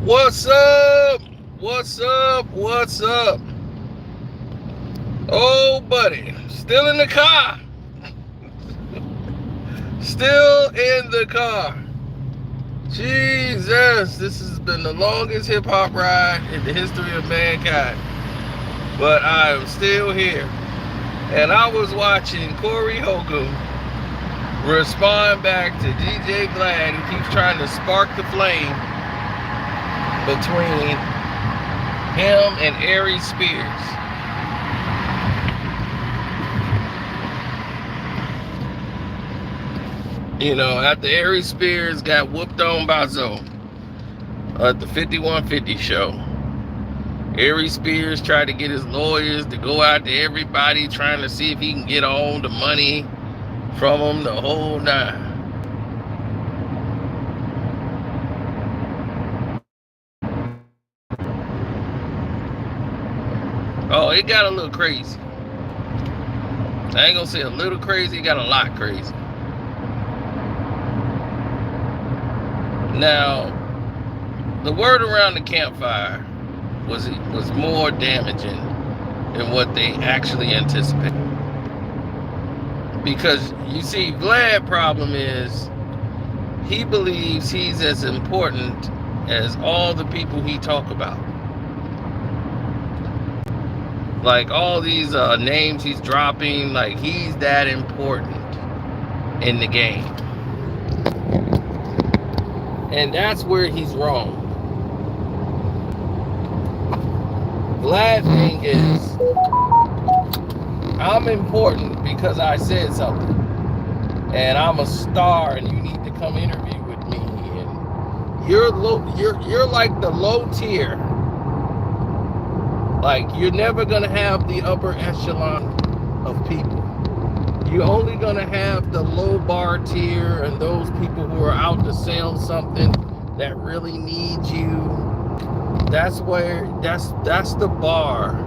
What's up? What's up? What's up? Oh, buddy. Still in the car. Still in the car. Jesus, this has been the longest hip hop ride in the history of mankind. But I am still here. And I was watching Corey Holcomb respond back to Djvlad, who keeps trying to spark the flame between him and Aries Spears. You know, after Aries Spears got whooped on by Zoe at the 5150 show, Aries Spears tried to get his lawyers to go out to everybody trying to see if he can get all the money from them, the whole nine. Oh, it got a little crazy. I ain't gonna say a little crazy, it got a lot crazy. Now, the word around the campfire was more damaging than what they actually anticipated. Because you see, Vlad's problem is he believes he's as important as all the people he talk about. Like all these names he's dropping, like he's that important in the game. And that's where he's wrong. Vlad's thing is, I'm important because I said something. And I'm a star and you need to come interview with me. And you're like the low tier. Like, you're never going to have the upper echelon of people. You're only going to have the low bar tier and those people who are out to sell something that really need you. That's the bar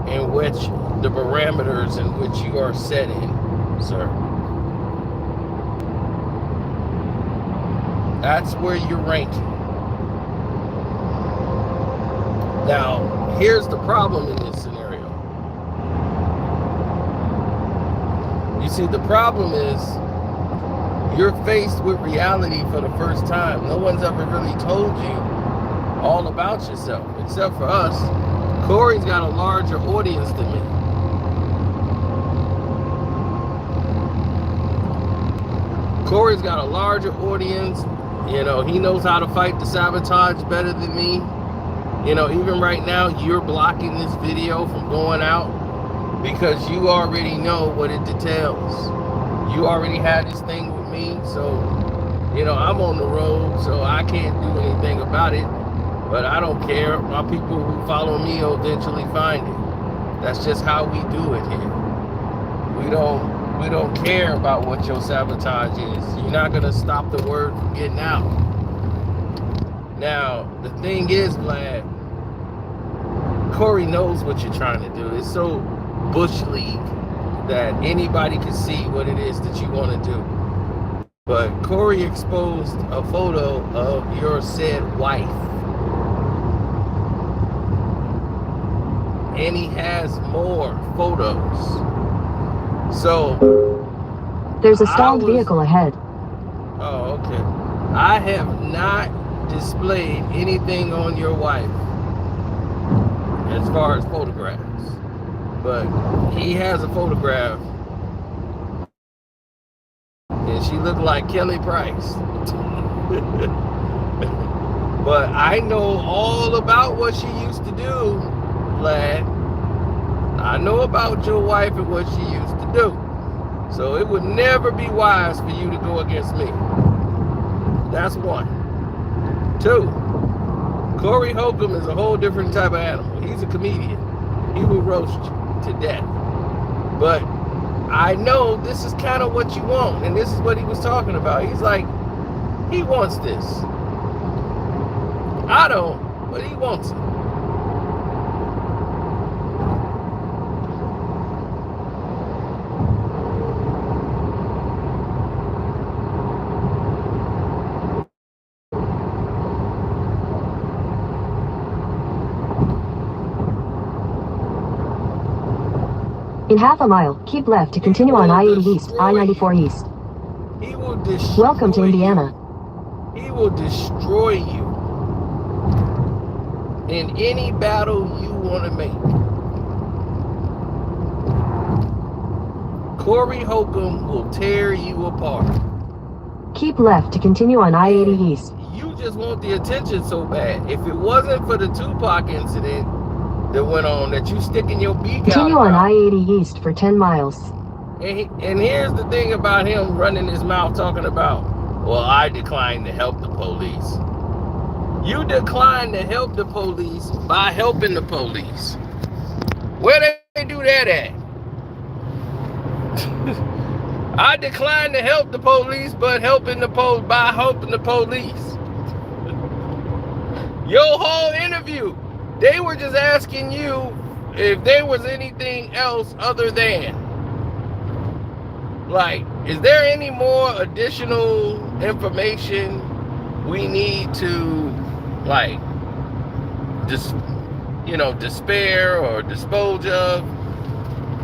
in which the parameters in which you are setting, sir. That's where you're ranking. Now, here's the problem in this scenario. You see, the problem is you're faced with reality for the first time. No one's ever really told you all about yourself, except for us. Corey's got a larger audience than me. Corey's got a larger audience. You know, he knows how to fight the sabotage better than me. You know, even right now, you're blocking this video from going out because you already know what it details. You already had this thing with me, so, you know, I'm on the road, so I can't do anything about it. But I don't care. My people who follow me will eventually find it. That's just how we do it here. We don't care about what your sabotage is. You're not gonna stop the word from getting out. Now, the thing is, Vlad, Corey knows what you're trying to do. It's so Bush League that anybody can see what it is that you want to do. But Corey exposed a photo of your said wife. And he has more photos. So there's a stalled vehicle ahead. Oh, okay. I have not displayed anything on your wife as far as photographs, but he has a photograph and she looked like Kelly Price. But I know all about what she used to do, Vlad. I know about your wife and what she used to do. So it would never be wise for you to go against me. That's one. Two, Corey Holcomb is a whole different type of animal. He's a comedian. He will roast you to death. But I know this is kind of what you want, and this is what he was talking about. He's like, he wants this. I don't, but he wants it. In half a mile, keep left to continue on I-80 East, I-94 East. He will destroy Welcome to Indiana. You. He will destroy you in any battle you want to make. Corey Holcomb will tear you apart. Keep left to continue on I-80 East. You just want the attention so bad. If it wasn't for the Tupac incident that went on, that you sticking your beak Continue out on about, I-80 East for 10 miles. and here's the thing about him running his mouth talking about, well, I declined to help the police. You declined to help the police by helping the police. Where they do that at? I declined to help the police, but by helping the police. Your whole interview, they were just asking you if there was anything else other than, like, is there any more additional information we need to, like, just, despair or dispose of?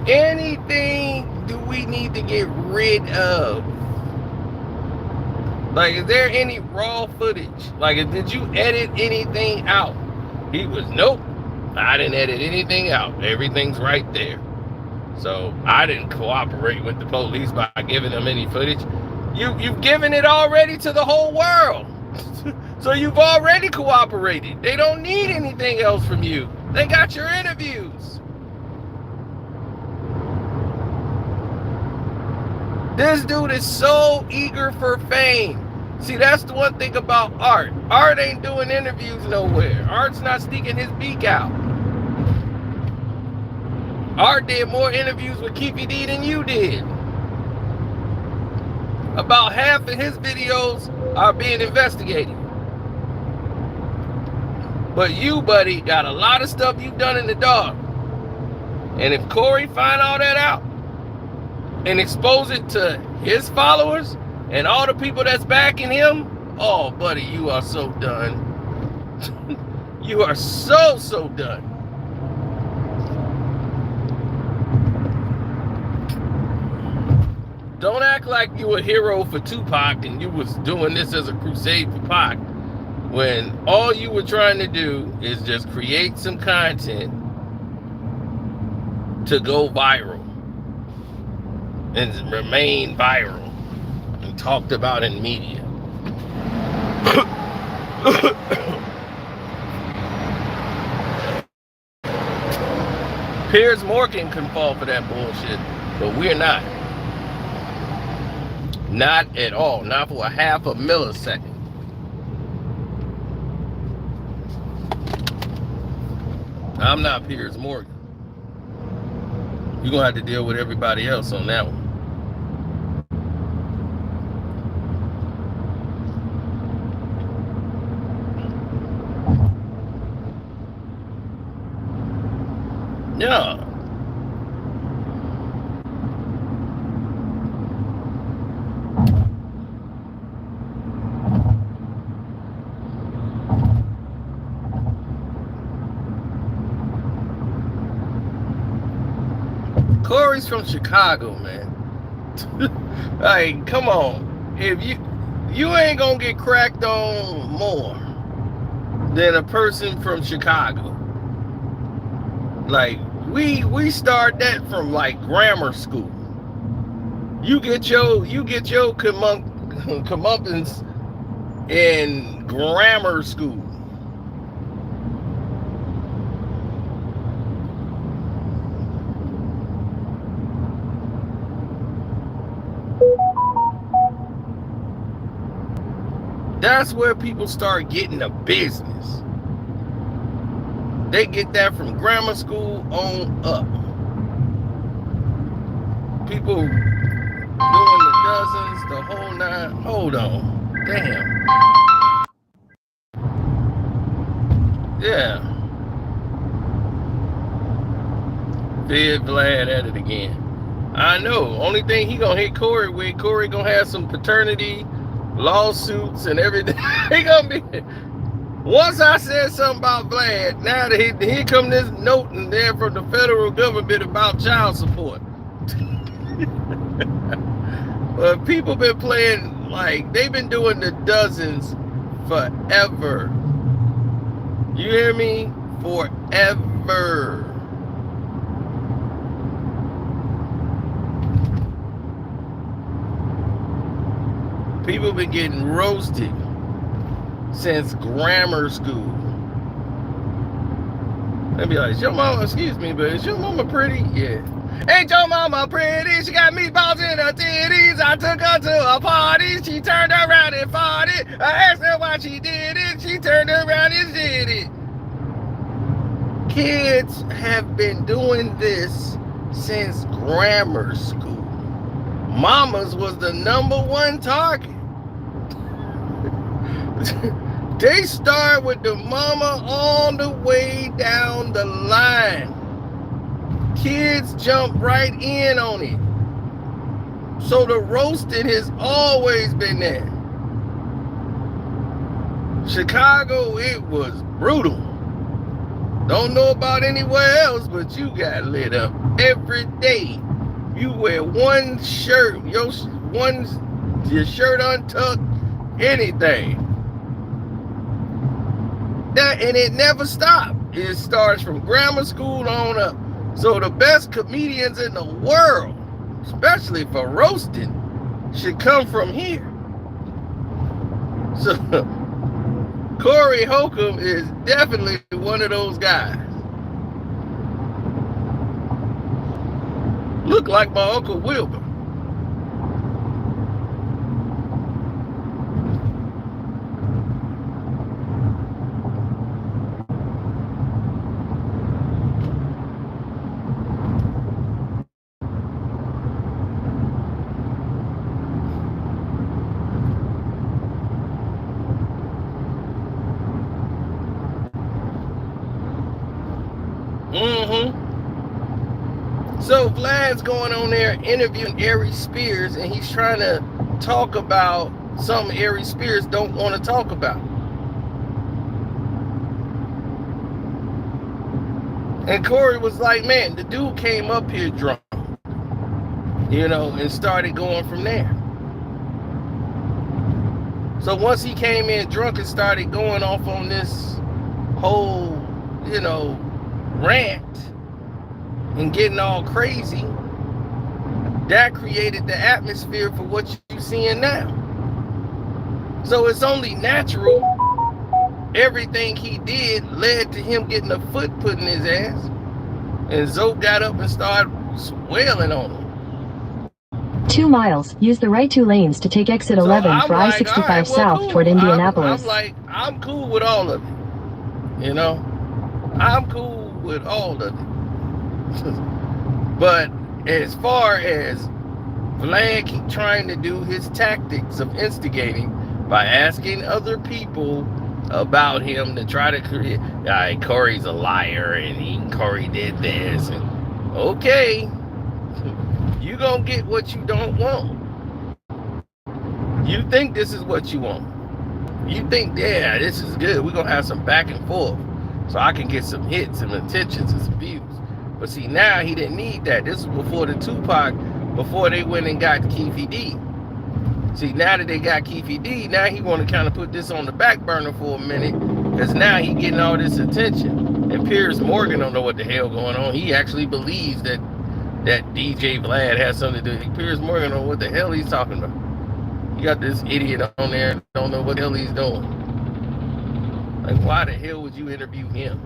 Anything do we need to get rid of? Like, is there any raw footage? Like, did you edit anything out? He was, nope, I didn't edit anything out. Everything's right there. So I didn't cooperate with the police by giving them any footage. You've given it already to the whole world. So you've already cooperated. They don't need anything else from you. They got your interviews. This dude is so eager for fame. See, that's the one thing about Art. Art ain't doing interviews nowhere. Art's not sticking his beak out. Art did more interviews with Keefy D than you did. About half of his videos are being investigated. But you, buddy, got a lot of stuff you've done in the dark. And if Corey find all that out and expose it to his followers and all the people that's backing him, oh, buddy, you are so done. You are so done. Don't act like you a hero for Tupac and you was doing this as a crusade for Pac, when all you were trying to do is just create some content to go viral and remain viral and talked about in media. Piers Morgan can fall for that bullshit, but we're not. Not at all. Not for a half a millisecond. I'm not Piers Morgan. You're going to have to deal with everybody else on that one. Yeah. Corey's from Chicago, man. Like, come on. If you ain't gonna get cracked on more than a person from Chicago. Like, we start that from like grammar school. You get your comeuppance in grammar school. That's where people start getting a business. They get that from grammar school on up. People doing the dozens, the whole nine. Hold on. Damn. Yeah. Djvlad at it again. I know. Only thing he gonna hit Corey with, Corey gonna have some paternity lawsuits and everything. He gonna be Once I said something about Vlad, now here come this note in there from the federal government about child support. But people been playing, like, they've been doing the dozens forever. You hear me? Forever. People been getting roasted since grammar school. They be like, is your mama, excuse me, but is your mama pretty? Yeah. Ain't your mama pretty? She got meatballs in her titties. I took her to a party. She turned around and farted. I asked her why she did it. She turned around and did it. Kids have been doing this since grammar school. Mamas was the #1 target. They start with the mama all the way down the line. Kids jump right in on it. So the roasting has always been there. Chicago, it was brutal. Don't know about anywhere else, but you got lit up every day. You wear one shirt, your shirt untucked, anything. And it never stopped. It starts from grammar school on up. So the best comedians in the world, especially for roasting, should come from here. So Corey Holcomb is definitely one of those guys. Look like my Uncle Wilbur. So Vlad's going on there interviewing Ari Spears, and he's trying to talk about something Ari Spears don't want to talk about. And Corey was like, man, the dude came up here drunk, and started going from there. So once he came in drunk and started going off on this whole, rant and getting all crazy, that created the atmosphere for what you're seeing now. So it's only natural. Everything he did led to him getting a foot put in his ass. And Zoe got up and started wailing on him. 2 miles. Use the right 2 lanes to take exit 11 for I-65 right, south cool. toward Indianapolis. I'm cool with all of it. I'm cool with all of it. But as far as Vlad keep trying to do his tactics of instigating by asking other people about him to try to create, Corey's a liar and Corey did this. And, okay, you gonna get what you don't want. You think this is what you want. You think, yeah, this is good. We're gonna have some back and forth so I can get some hits and attentions and some views. But see, now he didn't need that. This was before the Tupac, before they went and got Keefy D. See, now that they got Keefy D, now he want to kind of put this on the back burner for a minute, because now he getting all this attention. And Piers Morgan don't know what the hell going on. He actually believes that Djvlad has something to do. Piers Morgan don't know what the hell he's talking about. You got this idiot on there and don't know what the hell he's doing. Like, why the hell would you interview him?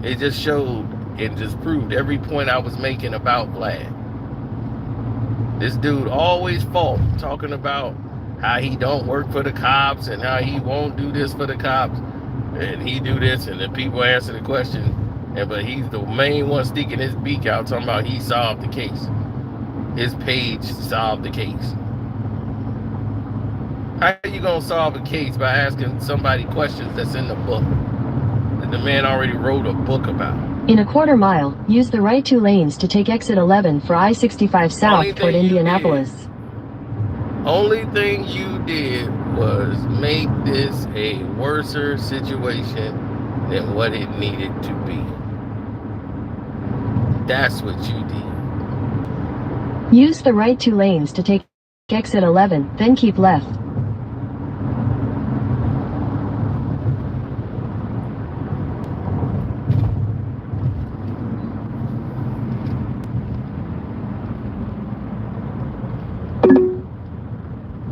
It just showed and just proved every point I was making about Vlad. This dude always fought, talking about how he don't work for the cops and how he won't do this for the cops and he do this, and then people answer the question, but he's the main one sticking his beak out talking about he solved the case. His page solved the case. How are you gonna solve a case by asking somebody questions that's in the book that the man already wrote a book about? In a quarter mile, use the right 2 lanes to take exit 11 for I-65 south toward Indianapolis. Only thing you did was make this a worser situation than what it needed to be. That's what you did. Use the right 2 lanes to take exit 11, then keep left.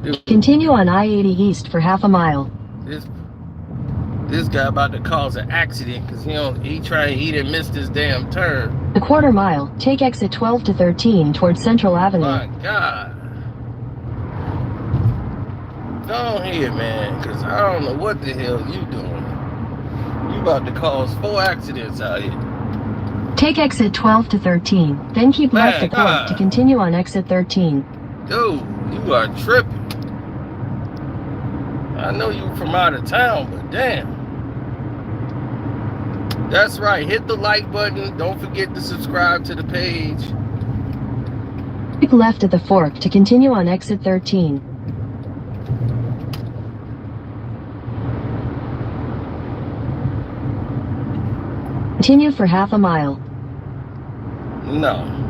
Dude, Continue on I-80 East for half a mile. This guy about to cause an accident because he didn't miss this damn turn. A quarter mile, take exit 12 to 13 towards Central Avenue. My God. Go ahead, man, because I don't know what the hell you doing. You about to cause 4 accidents out here. Take exit 12 to 13, then keep left at Park to continue on exit 13. Dude, you are tripping. I know you from out of town, but damn. That's right. Hit the like button. Don't forget to subscribe to the page. Keep left at the fork to continue on exit 13. Continue for half a mile. No.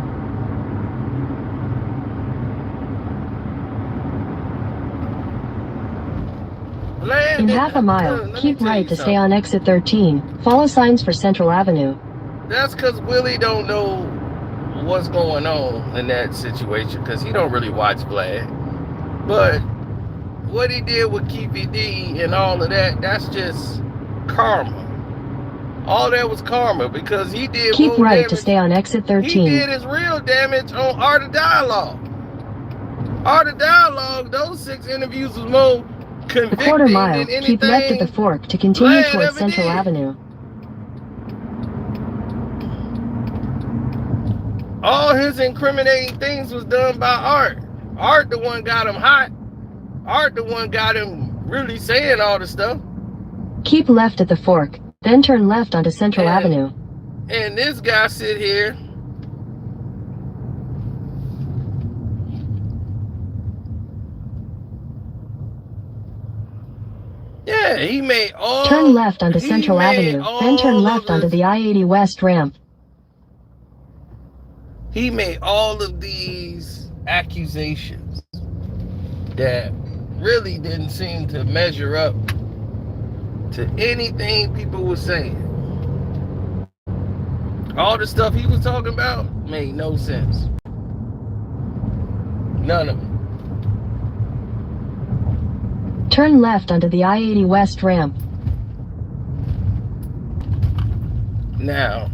In half a mile, keep right to stay on exit 13. Follow signs for Central Avenue. That's because Willie don't know what's going on in that situation because he don't really watch Vlad. But what he did with Keefy D and all of that, that's just karma. All that was karma because he did keep right damage. To stay on exit 13. He did his real damage on Art of Dialogue. Art of Dialogue, those 6 interviews was more convicting. A quarter mile, keep left at the fork to continue towards Central Avenue. All his incriminating things was done by Art. Art the one got him hot. Art the one got him really saying all the stuff. Keep left at the fork, then turn left onto Central Avenue. And this guy sit here. Yeah, he made all... Turn left onto Central Avenue, then turn left onto the I-80 West ramp. He made all of these accusations that really didn't seem to measure up to anything people were saying. All the stuff he was talking about made no sense. None of it. Turn left onto the I-80 West ramp. Now,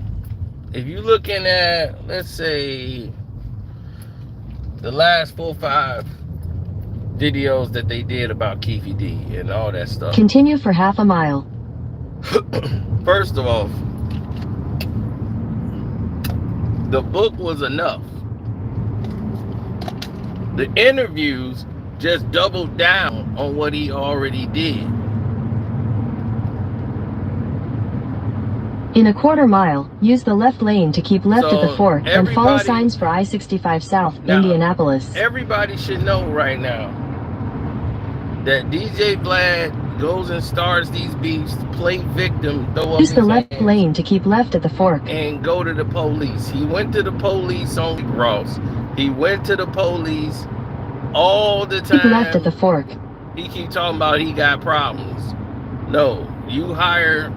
if you're looking at, let's say, the last 4 or 5 videos that they did about Keefy D and all that stuff. Continue for half a mile. First of all, the book was enough. The interviews just doubled down on what he already did. In a quarter mile, use the left lane to keep left at the fork and follow signs for I-65 South, Indianapolis. Everybody should know right now that Djvlad goes and starts these beefs, play victim, throw up use the left hands, lane to keep left at the fork. and go to the police. He went to the police on Ross. He went to the police all the time. Keep left at the fork. He keep talking about he got problems. No, you hire...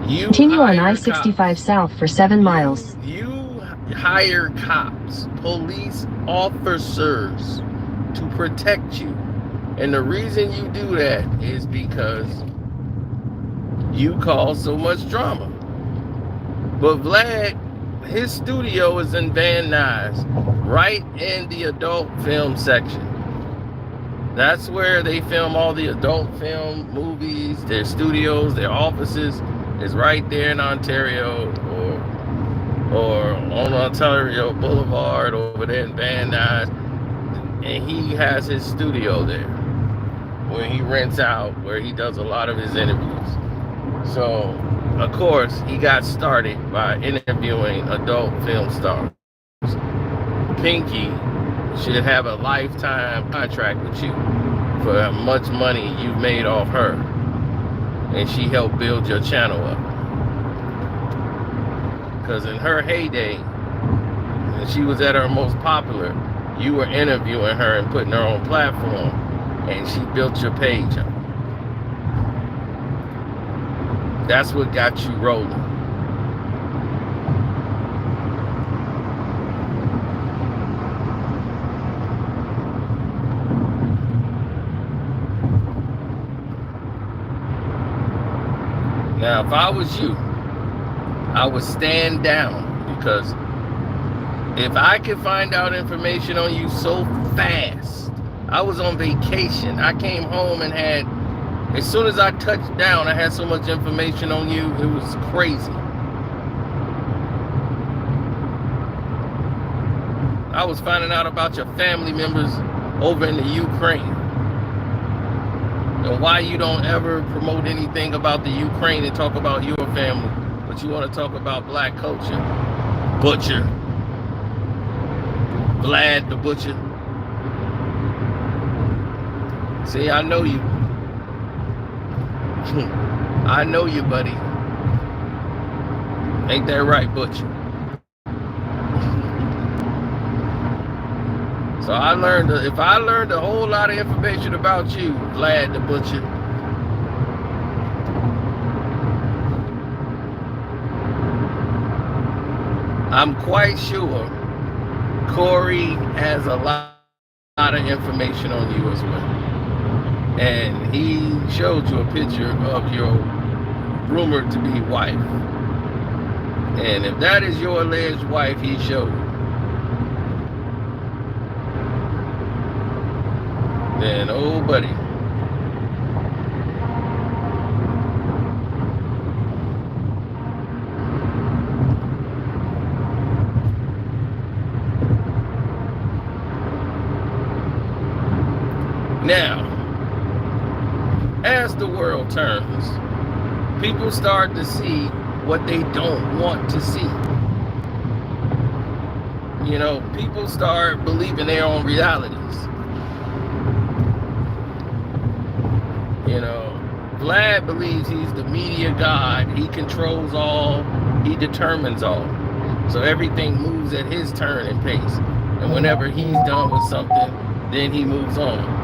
Continue on I-65 South for 7 miles. You hire cops, police officers to protect you. And the reason you do that is because you cause so much drama. But Vlad, his studio is in Van Nuys, right in the adult film section. That's where they film all the adult film movies, their studios, their offices. Is right there in Ontario or on Ontario Boulevard over there in Van Nuys. And he has his studio there where he rents out, where he does a lot of his interviews. So, of course, he got started by interviewing adult film stars. Pinky should have a lifetime contract with you for how much money you've made off her, and she helped build your channel up. Because in her heyday, when she was at her most popular, you were interviewing her and putting her on platform, and she built your page up. That's what got you rolling. Now, if I was you, I would stand down, because if I could find out information on you so fast, I was on vacation. I came home and had, as soon as I touched down, I had so much information on you, it was crazy. I was finding out about your family members over in the Ukraine. And why you don't ever promote anything about the Ukraine and talk about your family, but you want to talk about black culture. Butcher. Vlad the Butcher. See, I know you. I know you, buddy. Ain't that right, Butcher? So I learned, if I learned a whole lot of information about you, Vlad the Butcher, I'm quite sure Corey has a lot of information on you as well. And he showed you a picture of your rumored to be wife. And if that is your alleged wife he showed, then, oh buddy, now, as the world turns, people start to see what they don't want to see. You know, people start believing their own realities. You know, Vlad believes he's the media god. He controls all. He determines all. So everything moves at his turn and pace. And whenever he's done with something, then he moves on.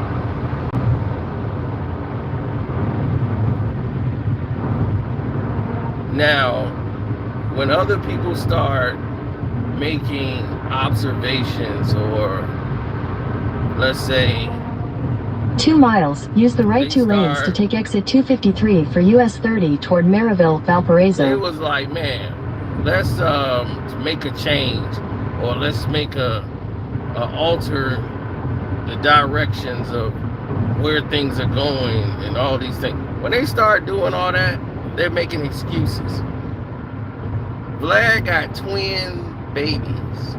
Now, when other people start making observations, or let's say 2 miles, use the right 2 lanes to take exit 253 for US 30 toward Maryville, Valparaiso. It was like, man, let's make a change, or let's make alter the directions of where things are going and all these things. When they start doing all that, they're making excuses. Vlad got twin babies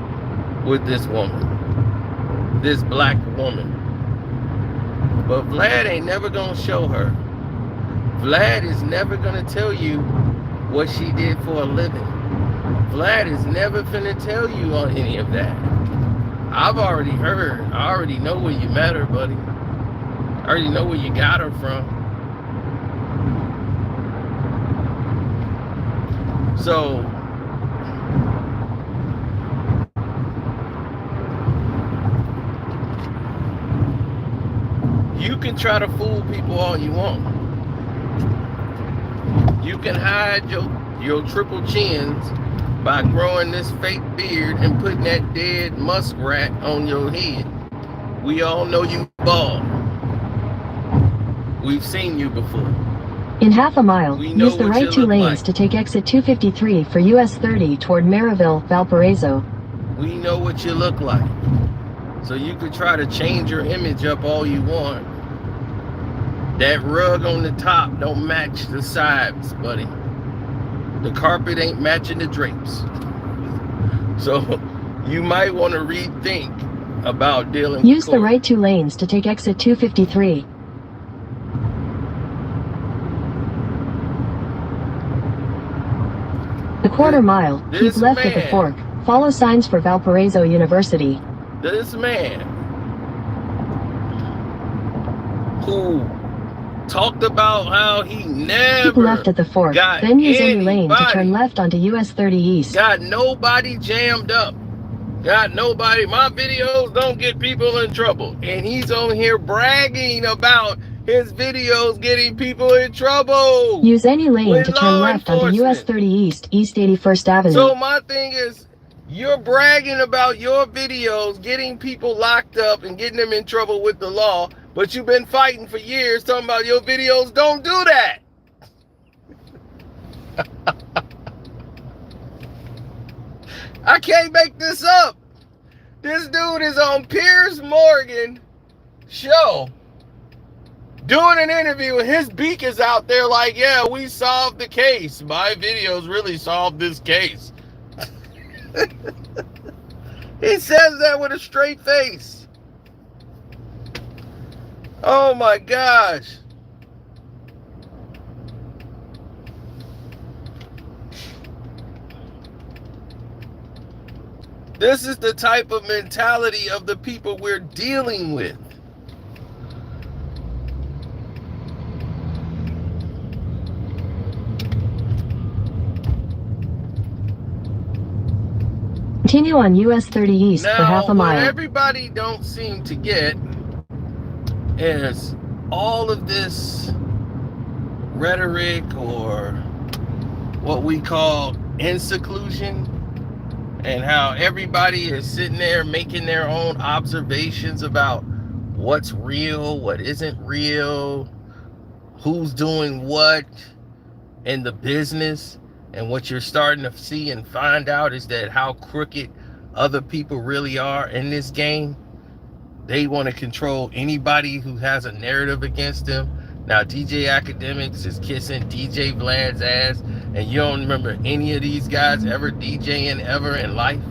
with this woman, this black woman. But Vlad ain't never gonna show her. Vlad is never gonna tell you what she did for a living. Vlad is never finna tell you on any of that. I've already heard. I already know where you met her, buddy. I already know where you got her from. So, you can try to fool people all you want. You can hide your triple chins by growing this fake beard and putting that dead muskrat on your head. We all know you bald. We've seen you before. In half a mile, use the right 2 lanes to take exit 253 for US 30 toward Maryville, Valparaiso. We know what you look like. So you could try to change your image up all you want. That rug on the top don't match the sides, buddy. The carpet ain't matching the drapes. So you might want to rethink about dealing with Use the right 2 lanes to take exit 253. The quarter mile, keep left at the fork. Follow signs for Valparaiso University. this man who talked about how he never keep left at the fork, got then use any lane to anybody, turn left onto US 30 East. got nobody jammed up, got nobody. My videos don't get people in trouble, and he's on here bragging about his videos getting people in trouble. Use any lane to turn left onto US 30 East, East 81st Avenue. So my thing is, you're bragging about your videos getting people locked up and getting them in trouble with the law, but you've been fighting for years talking about your videos don't do that. I can't make this up. This dude is on Piers Morgan show doing an interview, and his beak is out there like, yeah, we solved the case. My videos really solved this case. He says that with a straight face. Oh my gosh. This is the type of mentality of the people we're dealing with. Continue on US 30 East for half a mile. What everybody don't seem to get is all of this rhetoric, or what we call in-seclusion, and how everybody is sitting there making their own observations about what's real, what isn't real, who's doing what in the business. And what you're starting to see and find out is that how crooked other people really are in this game. They want to control anybody who has a narrative against them. Now, DJ Academics is kissing Djvlad's ass, and you don't remember any of these guys ever DJing ever in life.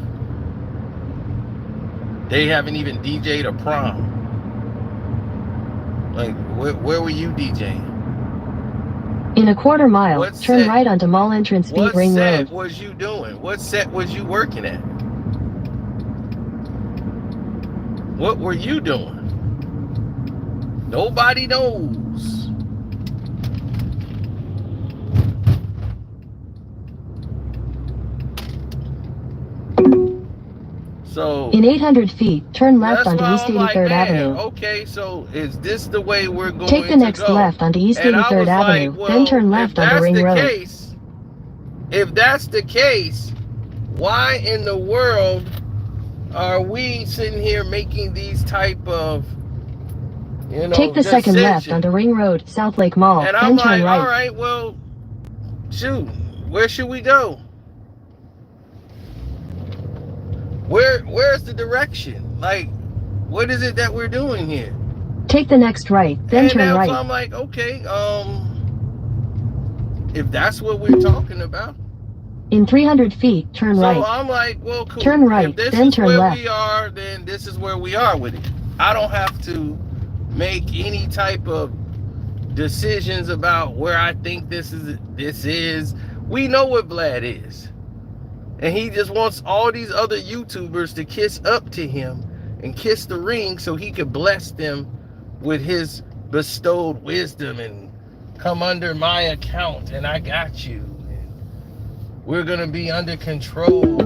They haven't even DJ'd a prom. Like, where were you DJing? In a quarter mile, turn right onto Mall Entrance Beat Ring Road. What set was you doing? What set was you working at? What were you doing? Nobody knows. So in 800 feet, turn left onto East 83rd Avenue. Okay, so is this the way we're going to go? Take the next left onto East 83rd Avenue, then turn left onto Ring Road. If that's the case, why in the world are we sitting here making these type of, take the second left onto Ring Road, South Lake Mall, and then turn right. All right, well, shoot, where should we go? Where's the direction? Like, what is it that we're doing here? Take the next right, then turn right. So I'm like, okay, if that's what we're talking about. In 300 feet, turn right. So I'm like, well, cool. Turn right, then turn left. If this is where we are, then this is where we are with it. I don't have to make any type of decisions about where I think this is. We know what Vlad is. And he just wants all these other YouTubers to kiss up to him and kiss the ring so he could bless them with his bestowed wisdom and come under my account and I got you. And we're going to be under control.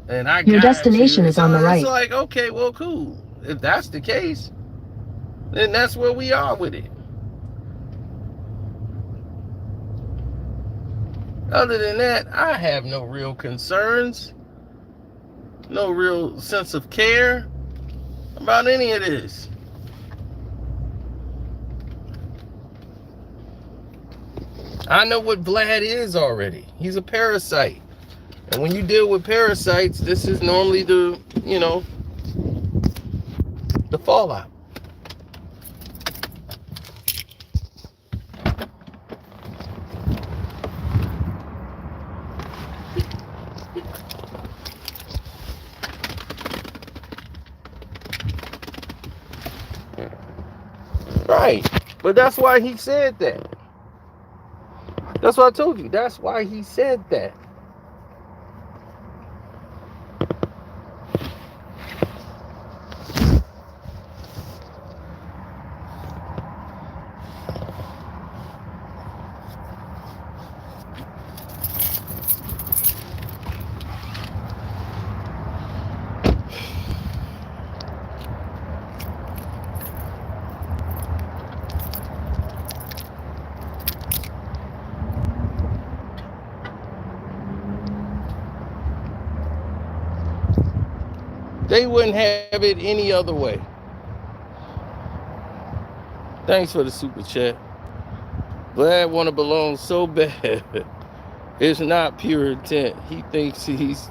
And I got your destination is on the right. It's like, okay, well, cool. If that's the case, then that's where we are with it. Other than that, I have no real concerns, no real sense of care about any of this. I know what Vlad is already. He's a parasite. And when you deal with parasites, this is normally the fallout. Right. But that's why he said that. That's what I told you. That's why he said that. They wouldn't have it any other way. Thanks for the super chat. Vlad want to belong so bad. It's not pure intent. He thinks he's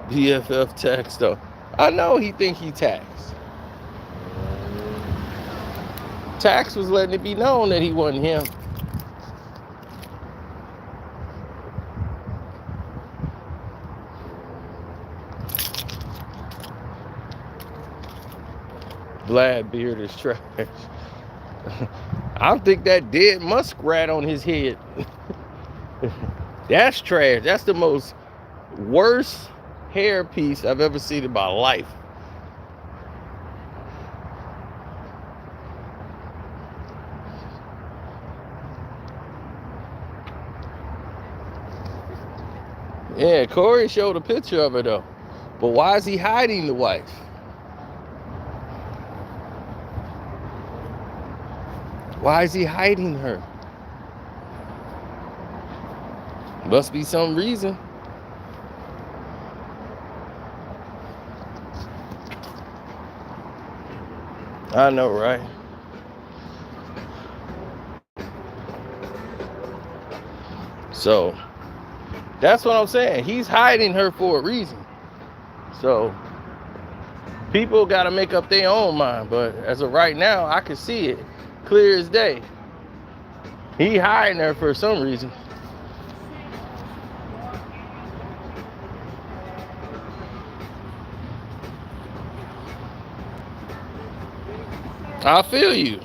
BFF taxed though. I know he think he taxed. Tax was letting it be known that he wasn't him. Vlad beard is trash. I think that dead muskrat on his head. That's trash. That's the most worst hair piece I've ever seen in my life. Yeah, Corey showed a picture of her though. But why is he hiding the wife? Why is he hiding her? Must be some reason. I know, right? So that's what I'm saying. He's hiding her for a reason. So people got to make up their own mind. But as of right now, I can see it clear as day. He hiding her for some reason. I feel you.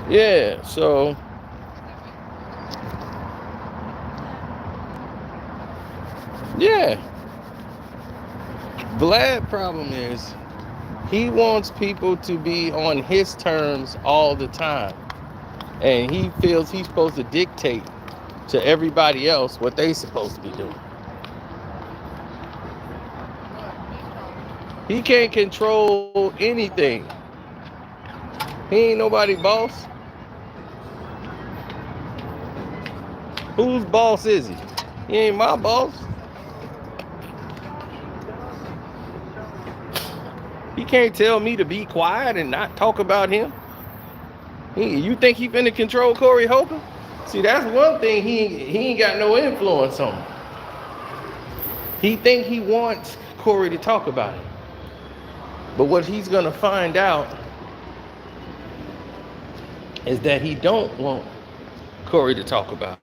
Yeah, so yeah. Vlad problem is he wants people to be on his terms all the time. And he feels he's supposed to dictate to everybody else what they supposed to be doing. He can't control anything. He ain't nobody boss. Whose boss is he? He ain't my boss. He can't tell me to be quiet and not talk about him. You think he finna control Corey Holcomb? See, that's one thing he ain't got no influence on. He think he wants Corey to talk about it. But what he's gonna find out is that he don't want Corey to talk about it.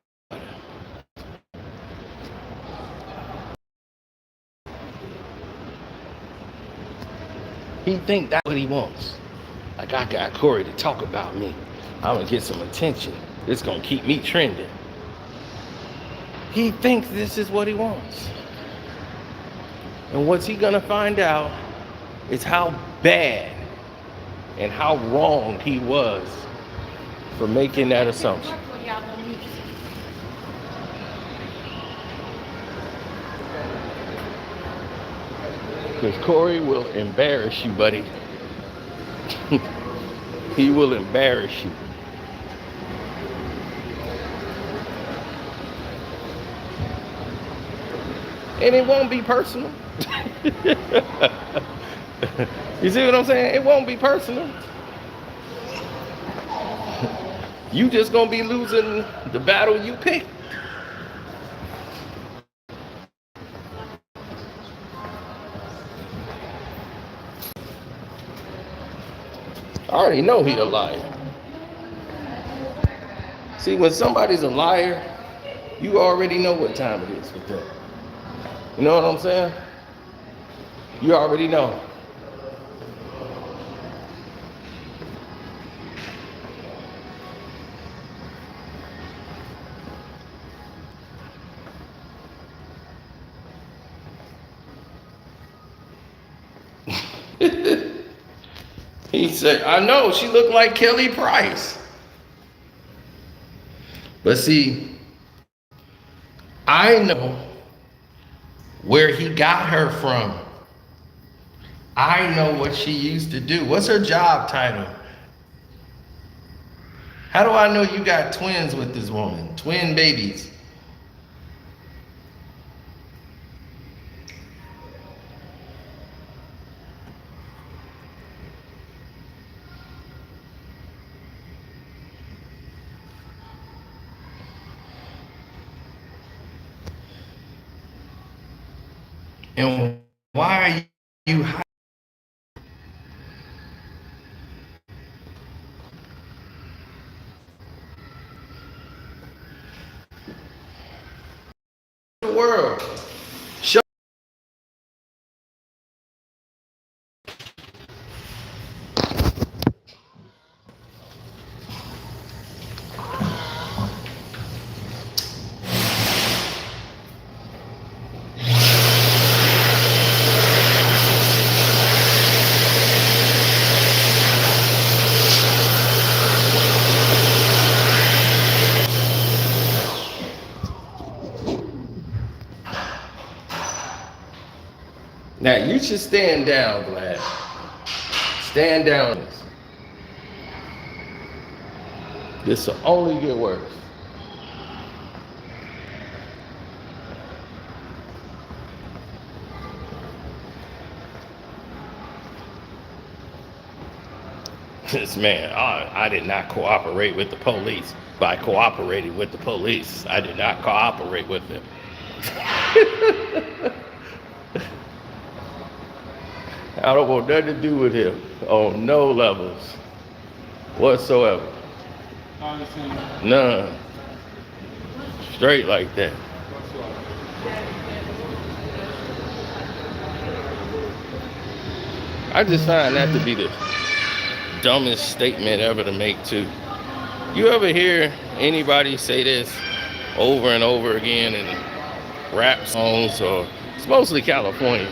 He think that's what he wants. Like, I got Corey to talk about me. I'm gonna get some attention. It's gonna keep me trending. He thinks this is what he wants. And what's he gonna find out is how bad and how wrong he was for making that assumption. Because Corey will embarrass you, buddy. He will embarrass you. And it won't be personal. You see what I'm saying? It won't be personal. You just gonna be losing the battle you picked. I already know he a liar. See, when somebody's a liar, you already know what time it is with them. You know what I'm saying? You already know. He said, I know, she looked like Kelly Price. But see, I know where he got her from. I know what she used to do. What's her job title? How do I know you got twins with this woman? Twin babies. And why are you hiding the world? Show now you should stand down, Vlad. Stand down. This will only get worse. This man, I did not cooperate with the police. By cooperating with the police, I did not cooperate with them. I don't want nothing to do with him on no levels whatsoever. None. Straight like that. I just find that to be the dumbest statement ever to make too. You ever hear anybody say this over and over again in rap songs, or it's mostly California?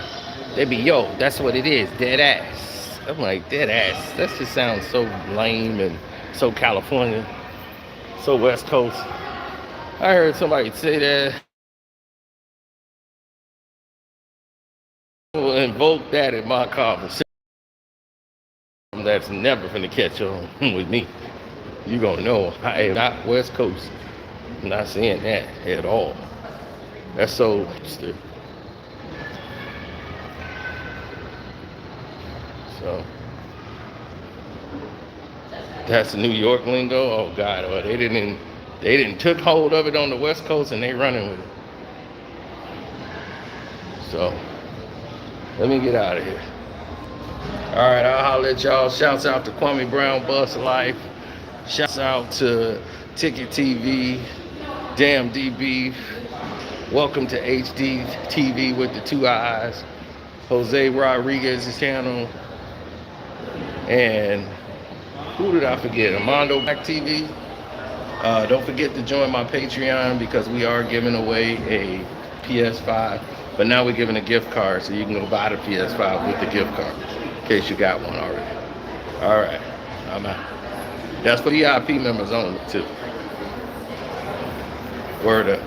They be, yo, that's what it is, dead ass. I'm like, dead ass? That just sounds so lame and so California, so West Coast. I heard somebody say that. I will invoke that in my conversation. That's never gonna catch on with me. You gonna know I am not West Coast. I'm not saying that at all. That's so hipster. So that's New York lingo. Oh God, well, they didn't took hold of it on the West Coast and they running with it. So let me get out of here. All right, I'll holler at y'all. Shouts out to Kwame Brown, Bus Life. Shouts out to Ticket TV, Damn DB. Welcome to HD TV with the 2 eyes. Jose Rodriguez's channel. And who did I forget? Armando Black TV. Don't forget to join my Patreon because we are giving away a PS5. But now we're giving a gift card so you can go buy the PS5 with the gift card. In case you got one already. All right, I'm out. That's for VIP members only too. Word up.